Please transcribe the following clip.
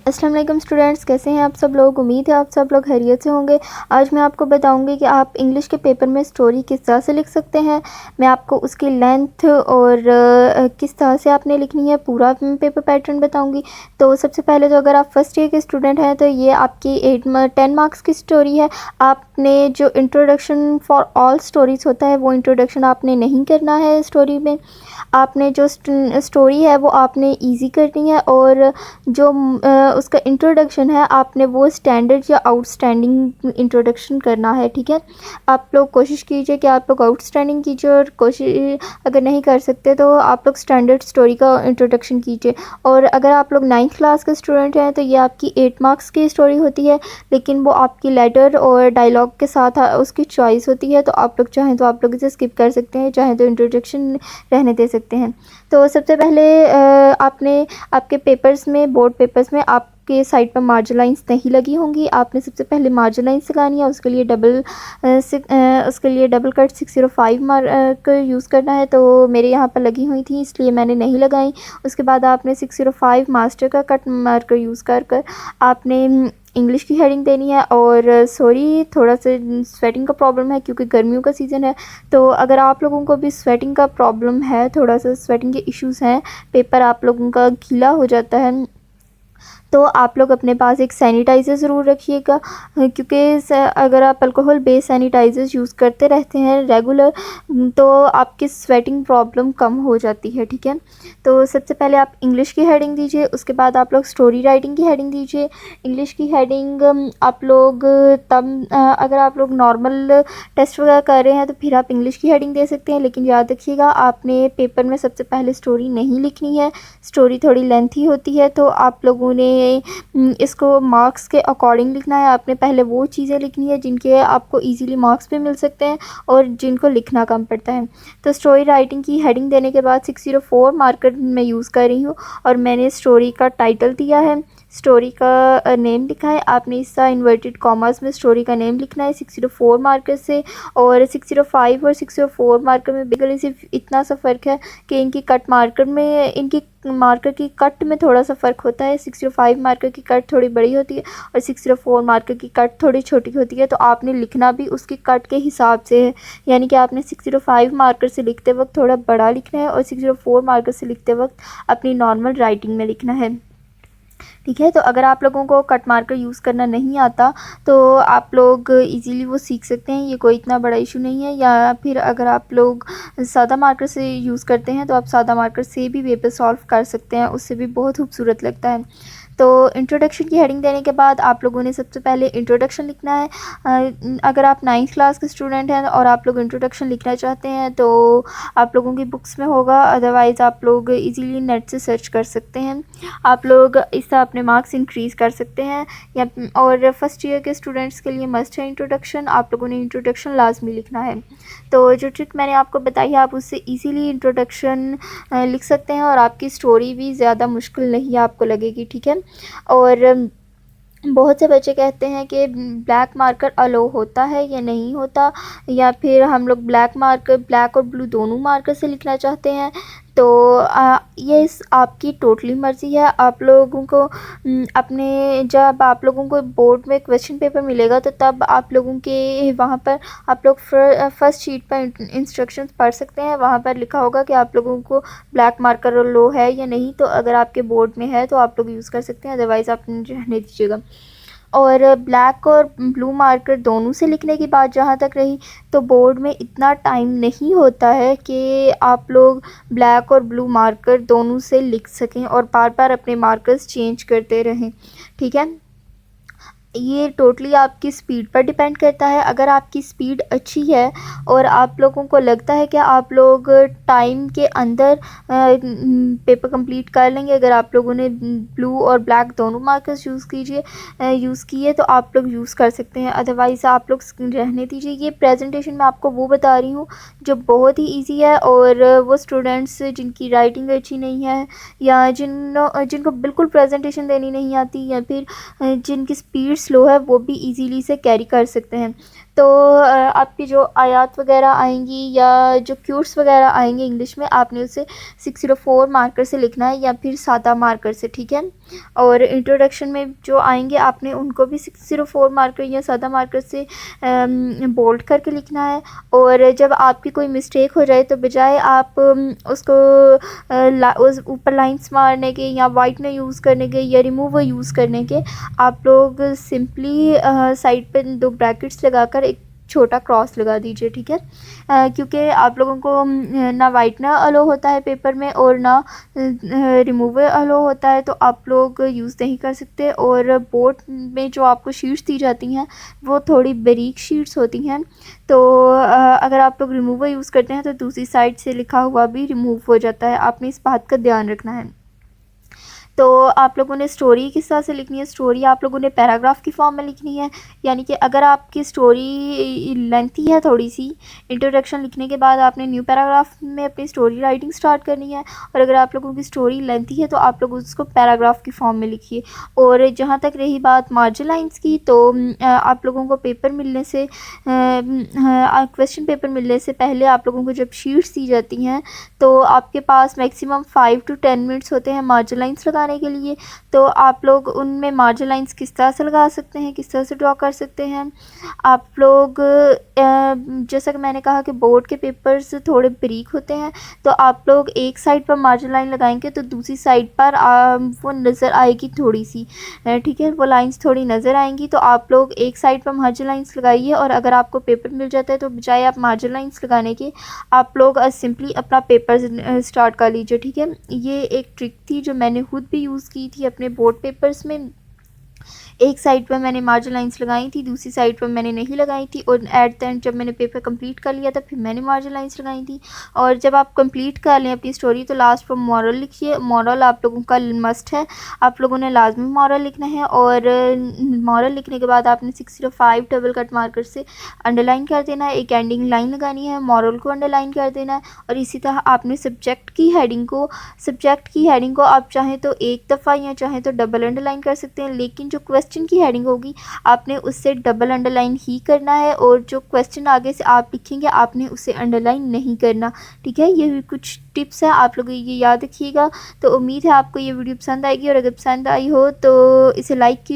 अस्सलाम वालेकुम स्टूडेंट्स, कैसे हैं आप सब लोग। उम्मीद है आप सब लोग खैरियत से होंगे। आज मैं आपको बताऊंगी कि आप इंग्लिश के पेपर में स्टोरी किस तरह से लिख सकते हैं। मैं आपको उसकी लेंथ और किस तरह से आपने लिखनी है पूरा पेपर पैटर्न बताऊंगी। तो सबसे पहले तो अगर आप फर्स्ट ईयर के स्टूडेंट हैं तो ये आपकी 10 मार्क्स की स्टोरी है। आपने जो इंट्रोडक्शन फॉर ऑल स्टोरीज़ होता है वो इंट्रोडक्शन आपने नहीं करना है स्टोरी में। आपने जो स्टोरी है वो आपने ईजी करनी है, और जो उसका इंट्रोडक्शन है आपने वो स्टैंडर्ड या आउटस्टैंडिंग इंट्रोडक्शन करना है। ठीक है, आप लोग कोशिश कीजिए कि आप लोग आउटस्टैंडिंग कीजिए, और कोशिश अगर नहीं कर सकते तो आप लोग स्टैंडर्ड स्टोरी का इंट्रोडक्शन कीजिए। और अगर आप लोग 9th क्लास के स्टूडेंट हैं तो ये आपकी 8 मार्क्स की स्टोरी होती है, लेकिन वो आपकी लेटर और डायलॉग के साथ उसकी चॉइस होती है। तो आप लोग चाहें तो आप लोग इसे स्किप कर सकते हैं, चाहें तो इंट्रोडक्शन रहने दे सकते हैं। तो सबसे पहले आपने आपके पेपर्स में, बोर्ड पेपर्स में आपके साइड पर मार्जिन लाइंस नहीं लगी होंगी। आपने सबसे पहले मार्जिन लाइंस लगानी है, उसके लिए डबल कट 605 मार्कर यूज़ करना है। तो मेरे यहाँ पर लगी हुई थी इसलिए मैंने नहीं लगाई। उसके बाद आपने 605 मास्टर का कट मार्कर यूज़ कर आपने इंग्लिश की हेडिंग देनी है। और सॉरी, थोड़ा सा स्वेटिंग का प्रॉब्लम है क्योंकि गर्मियों का सीज़न है। तो अगर आप लोगों को भी स्वेटिंग का प्रॉब्लम है, थोड़ा सा स्वेटिंग के इश्यूज़ हैं, पेपर आप लोगों का गीला हो जाता है, तो आप लोग अपने पास एक सैनिटाइज़र ज़रूर रखिएगा, क्योंकि अगर आप अल्कोहल बेस्ड सैनिटाइज़र्स यूज़ करते रहते हैं रेगुलर तो आपकी स्वेटिंग प्रॉब्लम कम हो जाती है। ठीक है, तो सबसे पहले आप इंग्लिश की हेडिंग दीजिए, उसके बाद आप लोग स्टोरी राइटिंग की हेडिंग दीजिए। इंग्लिश की हेडिंग आप लोग अगर आप लोग नॉर्मल टेस्ट वगैरह कर रहे हैं तो फिर आप इंग्लिश की हेडिंग दे सकते हैं, लेकिन याद रखिएगा आपने पेपर में सबसे पहले स्टोरी नहीं लिखनी है। स्टोरी थोड़ी लेंथी होती है, तो आप लोगों ने इसको मार्क्स के अकॉर्डिंग लिखना है। आपने पहले वो चीज़ें लिखनी है जिनके आपको इजीली मार्क्स भी मिल सकते हैं और जिनको लिखना कम पड़ता है। तो स्टोरी राइटिंग की हेडिंग देने के बाद 604 मार्कर मैं यूज़ कर रही हूँ, और मैंने स्टोरी का टाइटल दिया है, स्टोरी का नेम लिखा है। आपने इसका इन्वर्टेड कॉमर्स में स्टोरी का नेम लिखना है 604 मार्कर से। और 605 और 604 मार्कर में बेसिकली सिर्फ इतना सा फ़र्क है कि इनकी कट मार्कर में, इनकी मार्कर की कट में थोड़ा सा फ़र्क होता है। 605 मार्कर की कट थोड़ी बड़ी होती है और 604 मार्कर की कट थोड़ी छोटी होती है। तो आपने लिखना भी उसकी कट के हिसाब से है, यानी कि आपने 605 मार्कर से लिखते वक्त थोड़ा बड़ा लिखना है और 604 मार्कर से लिखते वक्त अपनी नॉर्मल राइटिंग में लिखना है। ठीक है, तो अगर आप लोगों को कट मार्कर यूज़ करना नहीं आता तो आप लोग इजीली वो सीख सकते हैं, ये कोई इतना बड़ा इशू नहीं है। या फिर अगर आप लोग सादा मार्कर से यूज़ करते हैं तो आप सादा मार्कर से भी पेपर सॉल्व कर सकते हैं, उससे भी बहुत खूबसूरत लगता है। तो इंट्रोडक्शन की हेडिंग देने के बाद आप लोगों ने सबसे पहले इंट्रोडक्शन लिखना है। अगर आप 9th क्लास के स्टूडेंट हैं और आप लोग इंट्रोडक्शन लिखना चाहते हैं तो आप लोगों की बुक्स में होगा, अदरवाइज़ आप लोग इजीली नेट से सर्च कर सकते हैं। आप लोग इससे अपने मार्क्स इंक्रीज़ कर सकते हैं। या और फर्स्ट ईयर के स्टूडेंट्स के लिए मस्ट है इंट्रोडक्शन, आप लोगों ने इंट्रोडक्शन लाजमी लिखना है। तो जो ट्रिक मैंने आपको बताई है आप उससे इजीली इंट्रोडक्शन लिख सकते हैं, और आपकी स्टोरी भी ज़्यादा मुश्किल नहीं आपको लगेगी। ठीक है, और बहुत से बच्चे कहते हैं कि ब्लैक मार्कर अलो होता है या नहीं होता, या फिर हम लोग ब्लैक और ब्लू दोनों मार्कर से लिखना चाहते हैं। तो ये आपकी टोटली मर्ज़ी है। आप लोगों को अपने, जब आप लोगों को बोर्ड में क्वेश्चन पेपर मिलेगा तो तब आप लोगों के वहाँ पर आप लोग फर्स्ट शीट पर इंस्ट्रक्शंस पढ़ सकते हैं। वहाँ पर लिखा होगा कि आप लोगों को ब्लैक मार्कर लो है या नहीं। तो अगर आपके बोर्ड में है तो आप लोग यूज़ कर सकते हैं, अदरवाइज़ आप रहने दीजिएगा। और ब्लैक और ब्लू मार्कर दोनों से लिखने की बात जहाँ तक रही, तो बोर्ड में इतना टाइम नहीं होता है कि आप लोग ब्लैक और ब्लू मार्कर दोनों से लिख सकें और बार बार अपने मार्कर्स चेंज करते रहें। ठीक है, ये टोटली आपकी स्पीड पर डिपेंड करता है। अगर आपकी स्पीड अच्छी है और आप लोगों को लगता है कि आप लोग टाइम के अंदर पेपर कंप्लीट कर लेंगे, अगर आप लोगों ने ब्लू और ब्लैक दोनों मार्कर्स यूज़ किए तो आप लोग यूज़ कर सकते हैं, अदरवाइज़ आप लोग रहने दीजिए। ये प्रेजेंटेशन मैं आपको वो बता रही हूँ जो बहुत ही ईजी है, और वो स्टूडेंट्स जिनकी राइटिंग अच्छी नहीं है, या जिनको बिल्कुल प्रेजेंटेशन देनी नहीं आती, या फिर जिनकी स्पीड स्लो है, वो भी इजीली से कैरी कर सकते हैं। तो आपकी जो आयात वगैरह आएंगी या जो क्यूट्स वगैरह आएंगे इंग्लिश में, आपने उसे 604 मार्कर से लिखना है या फिर सादा मार्कर से, ठीक है। और इंट्रोडक्शन में जो आएंगे आपने उनको भी 604 मार्कर या सादा मार्कर से बोल्ड करके लिखना है। और जब आपकी कोई मिस्टेक हो जाए तो बजाय आप उसको उस ऊपर लाइंस मारने के या वाइटनर यूज़ करने के या रिमूवर यूज़ करने के, आप लोग सिंपली साइड पे 2 ब्रैकेट्स लगाकर एक छोटा क्रॉस लगा दीजिए, ठीक है। क्योंकि आप लोगों को ना वाइटनर अलो होता है पेपर में और ना रिमूवर अलो होता है, तो आप लोग यूज़ नहीं कर सकते। और बोर्ड में जो आपको शीट्स दी जाती हैं वो थोड़ी बारीक शीट्स होती हैं, तो अगर आप लोग रिमूवर यूज़ करते हैं तो दूसरी साइड से लिखा हुआ भी रिमूव हो जाता है। आपने इस बात का ध्यान रखना है। तो आप लोगों ने स्टोरी किस तरह से लिखनी है, स्टोरी आप लोगों ने पैराग्राफ की फॉर्म में लिखनी है। यानी कि अगर आपकी स्टोरी लेंथी है थोड़ी सी, इंट्रोडक्शन लिखने के बाद आपने न्यू पैराग्राफ में अपनी स्टोरी राइटिंग स्टार्ट करनी है। और अगर आप लोगों की स्टोरी लेंथी है तो आप लोग उसको पैराग्राफ की फॉर्म में लिखिए। और जहाँ तक रही बात मार्जिन लाइन्स की, तो आप लोगों को पेपर मिलने से क्वेश्चन पेपर मिलने से पहले आप लोगों को जब शीट्स दी जाती हैं तो आपके पास मैक्सिमम 5 to 10 मिनट्स होते हैं मार्जिन लाइन्स लगाने के लिए। तो आप लोग उनमें मार्जिन लाइन्स किस तरह से लगा सकते हैं, किस तरह से ड्रॉ कर सकते हैं। आप लोग जैसा कि मैंने कहा कि बोर्ड के पेपर्स थोड़े बारीक होते हैं, तो आप लोग एक साइड पर मार्जिन लाइन लगाएंगे तो दूसरी साइड पर वो नज़र आएगी थोड़ी सी, ठीक है, वो लाइंस थोड़ी नज़र आएंगी। तो आप लोग एक साइड पर मार्जिन लाइंस लगाइए। और अगर आपको पेपर मिल जाता है तो बजाय आप मार्जिन लाइंस लगाने के आप लोग सिंपली अपना पेपर स्टार्ट कर लीजिए, ठीक है। ये एक ट्रिक थी जो मैंने खुद भी यूज़ की थी अपने बोर्ड पेपर्स में। एक साइड पर मैंने मार्जिन लाइंस लगाई थी, दूसरी साइड पर मैंने नहीं लगाई थी। और एट द एंड जब मैंने पेपर कंप्लीट कर लिया था फिर मैंने मार्जिन लाइंस लगाई थी। और जब आप कंप्लीट कर लें अपनी स्टोरी तो लास्ट पर मॉरल लिखिए। मॉरल आप लोगों का मस्ट है, आप लोगों ने लाजमी मॉरल लिखना है। और मॉरल लिखने के बाद आपने 605 डबल कट मार्कर से अंडरलाइन कर देना है, एक एंडिंग लाइन लगानी है, मॉरल को अंडरलाइन कर देना है। और इसी तरह आपने सब्जेक्ट की हेडिंग को आप चाहें तो एक दफ़ा या चाहें तो डबल अंडरलाइन कर सकते हैं, लेकिन जो क्वेश्चन की हेडिंग होगी आपने उससे डबल अंडरलाइन ही करना है। और जो क्वेश्चन आगे से आप लिखेंगे आपने उसे अंडरलाइन नहीं करना, ठीक है। ये कुछ टिप्स है, आप लोग ये याद रखिएगा। तो उम्मीद है आपको ये वीडियो पसंद आएगी, और अगर पसंद आई हो तो इसे लाइक कीजिए।